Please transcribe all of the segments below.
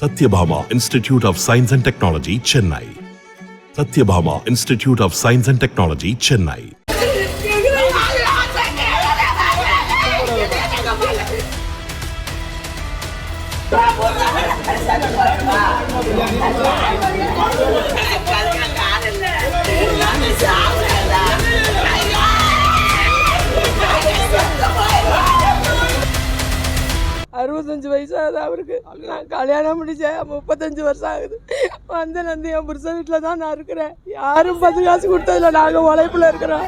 Satyabhama Institute of Science and Technology, Chennai. Satyabhama Institute of Science and Technology, Chennai. அறுபத்தஞ்சு வயசு ஆகுது அவருக்கு. நான் கல்யாணம் முடிச்சேன் 35 வருஷம் ஆகுது. வந்து என் புருஷன் வீட்டில் தான் நான் இருக்கிறேன். யாரும் 10 காசு கொடுத்ததில்ல. நாங்கள் உழைப்பில் இருக்கிறோம்.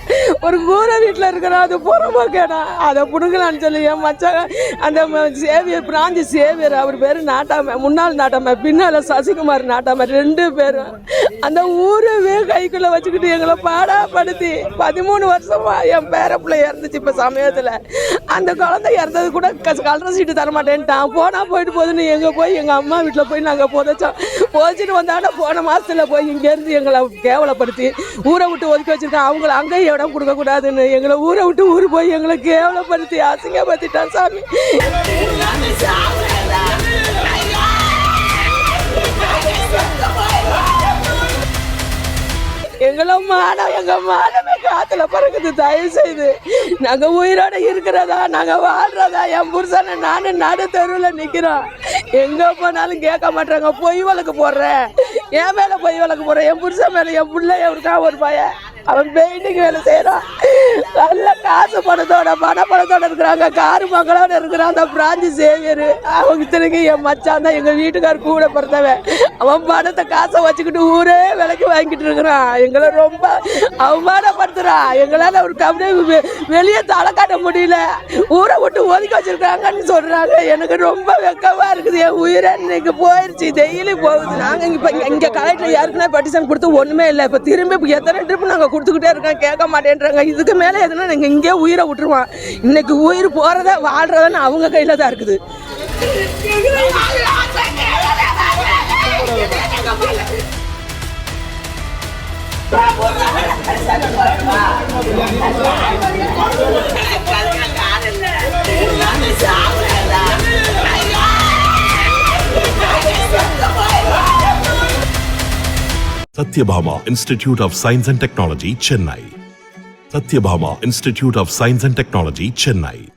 ஒரு கூரை வீட்டில் இருக்கிறோம். அது புறம்போக்கேடா அதை பிடுங்கலான்னு சொல்லி என் மச்சான் அந்த சேவியர் பிராஞ்சி சேவியர் அவர் பேர் நாட்டாமை, முன்னாள் நாட்டாமை, பின்னால் சசிகுமார் நாட்டாமை, 2 பேரும் அந்த ஊரவே கைக்குள்ளே வச்சுக்கிட்டு எங்களை பாடாப்படுத்தி 13 வருஷமா என் பேர பிள்ளை இறந்துச்சு. இப்போ சமயத்தில் அந்த குழந்தை இறந்தது கூட கலர் சீட்டு தரமாட்டேன்ட்டான். போனால் போயிட்டு போகுதுன்னு எங்கே போய் எங்கள் அம்மா வீட்டில் போய் நாங்கள் போதைச்சிட்டு வந்தாங்கன்னா போன மாதத்தில் போய் இங்கேருந்து எங்களை கேவலப்படுத்தி ஊரை விட்டு ஒதுக்கி வச்சுருக்கேன். அவங்கள அங்கேயும் இடம் கொடுக்கக்கூடாதுன்னு எங்களை ஊரை விட்டு ஊர் போய் எங்களை கேவலப்படுத்தி அசிங்கப்படுத்திட்டான் சாமி. எங்களை எங்கள் மானமே காத்துல பறக்குது. தயவு செய்து நாங்கள் உயிரோட இருக்கிறதா, நாங்கள் வாழ்றதா, என் புருஷனை நானும் நடு தெருவில் நிற்கிறோம். எங்கே போனாலும் கேட்க மாட்டாங்க. பொய் வழக்கு போடுறேன், என் மேலே பொய் வழக்கு போடுறேன். என் புருஷன் மேலே என் பிள்ளைய இருக்கா ஒரு பையன், அவன் பெயிண்டிங் வேலை செய்கிறான். நல்ல காசு பணத்தோட இருக்கிறாங்க. காரு மக்களோட இருக்கிறான் அந்த பிராஞ்சி சேவியர். அவங்க இத்தனைக்கு என் மச்சான் தான் எங்கள் வீட்டுக்கார் கூட பிறந்தவன். அவன் பணத்தை காசை வச்சுக்கிட்டு ஊரே விலைக்கு வாங்கிட்டு இருக்கிறான். எங்களை ரொம்ப அவமானப்படுத்துறான். எங்களால் அவருக்கு அப்படியே வெளியே தலை காட்ட முடியல. ஊரை விட்டு ஒதுக்கி வச்சிருக்காங்கன்னு சொல்றாங்க. எனக்கு ரொம்ப வெக்கமா இருக்குது. என் உயிரை இன்னைக்கு போயிடுச்சு, டெய்லி போகுது. நாங்கள் இப்போ இங்கே கலெக்டர் யாருக்குன்னா பெட்டிஷன் கொடுத்து ஒன்றுமே இல்லை. இப்போ திரும்பி எத்தனை ட்ரிப் நாங்கள் கொடுத்துக்கிட்டே இருக்கோம், கேட்க மாட்டேன்றாங்க. இதுக்கு மேலே எதுனா நாங்கள் இங்கே உயிரை விட்டுருவோம். இன்னைக்கு உயிர் போகிறத வாழ்றதுன்னு அவங்க கையில் தான் இருக்குது. Satyabhama Institute of Science and Technology, Chennai. Satyabhama Institute of Science and Technology, Chennai.